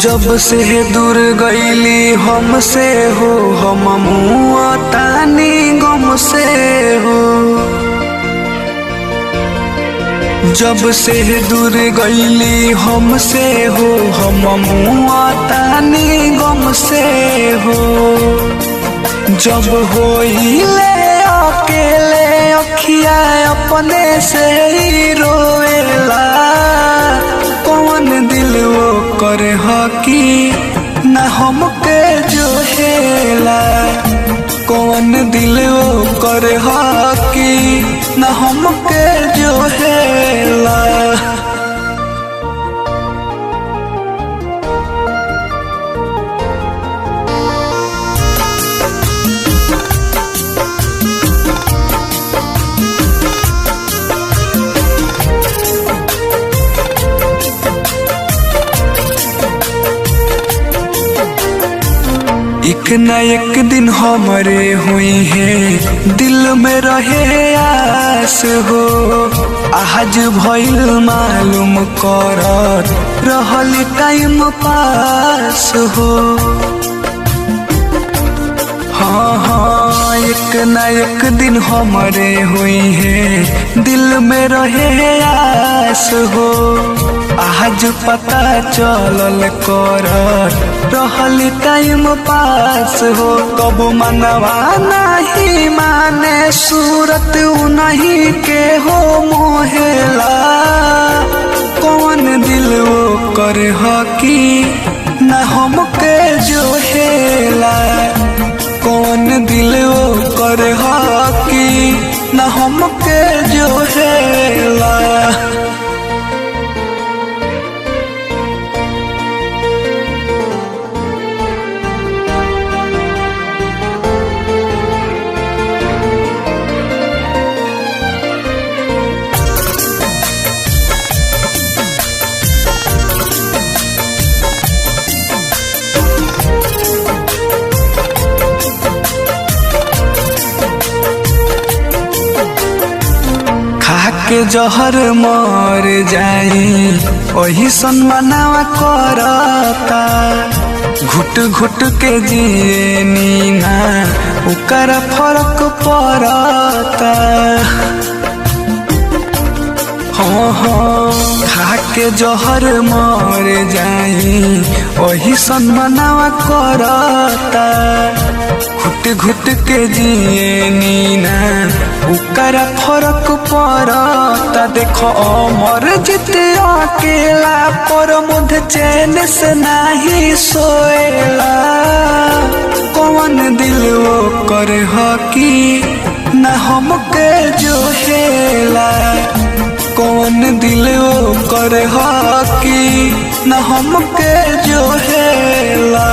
जब से दूर गईली हमसे हो, हम मुआ तानी गम से हो। जब से दूर गईली हमसे हो, हम मुआ तानी गम से हो। जब होइले अकेले अखिया अपने से ही रोएला। कौन दिल वो करे हकी न हमके जो हेला। कौन दिल वो करे हकी न हमके जो हेला। एक न एक दिन हमारे हुई है, दिल में रहे आस हो। आज भइल मालूम करत रहल टाइम पास हो। हाँ हाँ, एक न एक दिन हमारे हुई है, दिल में रहे आस हो। आज पता चलल करत रहल टाइम पास हो। कब मनवा नहीं माने सूरत नहीं के हो मोहेला। कौन दिल वो करे हकी न हमके जो हेला। कौन दिल वो करे हकी न हमके जो हेला। के जहर मर जाई वही सनमनावा करता। घुट घुट के जिए नीना ओकरा फर्क पड़ता। हाँ हाँ, खा के जहर मर जाई वही सनमनावा करता। घुट घुट के जिए नीना ओकरा फर्क पड़ता। देखो अमर जिते अकेला पर मुझे चैन से नहीं सोएला। कौन दिल वो करे हकी न हमके जो हेला। कौन दिल वो करे हकी न हमके जो हेला।